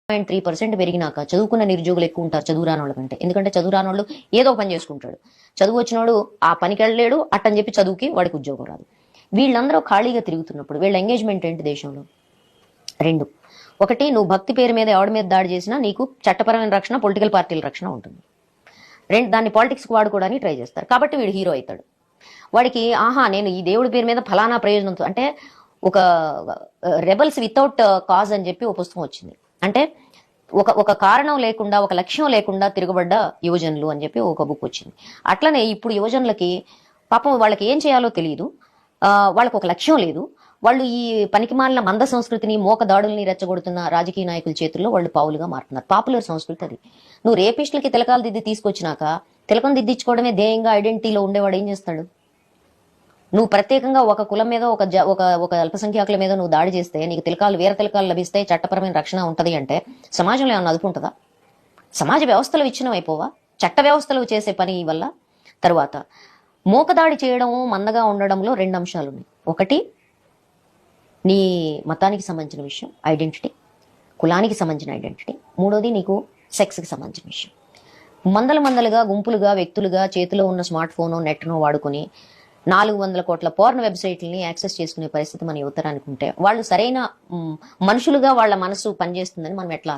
3% పెరిగినాక చదువుకున్న నిరుద్యోగులు ఎక్కువ ఉంటారు చదువు రాని వాళ్ళ కంటే. ఎందుకంటే చదువు రాని వాళ్ళు ఏదో పని చేసుకుంటాడు, చదువు వచ్చినోడు ఆ పనికి వెళ్ళలేడు, అట్టని చెప్పి చదువుకి వాడికి ఉద్యోగం రాదు. వీళ్ళందరూ ఖాళీగా తిరుగుతున్నప్పుడు వీళ్ళ ఎంగేజ్మెంట్ ఏంటి దేశంలో? రెండు. ఒకటి, నువ్వు భక్తి పేరు మీద ఎవడి మీద దాడి చేసినా నీకు చట్టపరమైన రక్షణ, పొలిటికల్ పార్టీల రక్షణ ఉంటుంది. రెండు, దాన్ని పాలిటిక్స్కి వాడుకోవడానికి ట్రై చేస్తారు. కాబట్టి వీడు హీరో అవుతాడు. వాడికి ఆహా నేను ఈ దేవుడి పేరు మీద ఫలానా ప్రయోజనంతో, అంటే ఒక రెబల్స్ వితౌట్ కాజ్ అని చెప్పి ఒక పుస్తకం వచ్చింది. అంటే ఒక కారణం లేకుండా, ఒక లక్ష్యం లేకుండా తిరగబడ్డ యువజనులు అని చెప్పి ఒక బుక్ వచ్చింది. అట్లనే ఇప్పుడు యువజనులకి పాపం వాళ్ళకి ఏం చేయాలో తెలియదు, వాళ్ళకు ఒక లక్ష్యం లేదు. వాళ్ళు ఈ పనికిమాలిన మంద సంస్కృతిని, మోక దాడుల్ని రెచ్చగొడుతున్న రాజకీయ నాయకుల చేతుల్లో వాళ్ళు పావులుగా మారుతున్నారు. పాపులర్ సంస్కృతి అది. నువ్వు రేపిస్టులకి తిలకాలు దిద్ది తీసుకొచ్చినాక తిలకం దిద్దించుకోవడమే ధ్యేయంగా ఐడెంటిటీలో ఉండేవాడు ఏం చేస్తాడు? నువ్వు ప్రత్యేకంగా ఒక కులం మీద, ఒక అల్పసంఖ్యాకుల మీద నువ్వు దాడి చేస్తే నీకు తిలకాలు, వీర తిలకాలు లభిస్తాయి, చట్టపరమైన రక్షణ ఉంటది అంటే సమాజంలో ఏమన్నా అదుపు ఉంటుందా? సమాజ వ్యవస్థలు విచ్ఛిన్నం అయిపోవా చట్ట వ్యవస్థలు చేసే పని వల్ల? తరువాత మోకదాడి చేయడం, మందగా ఉండడంలో రెండు అంశాలు ఉన్నాయి. ఒకటి, నీ మతానికి సంబంధించిన విషయం ఐడెంటిటీ, కులానికి సంబంధించిన ఐడెంటిటీ. మూడోది, నీకు సెక్స్కి సంబంధించిన విషయం. మందలుగా, గుంపులుగా, వ్యక్తులుగా చేతిలో ఉన్న స్మార్ట్ ఫోను, నెట్ను వాడుకొని 400 కోట్ల పోర్న్ వెబ్సైట్లని యాక్సెస్ చేసుకునే పరిస్థితి మన యువతరానికి ఉంటే వాళ్ళు సరైన మనుషులుగా వాళ్ళ మనసు పనిచేస్తుందని మనం ఎట్లా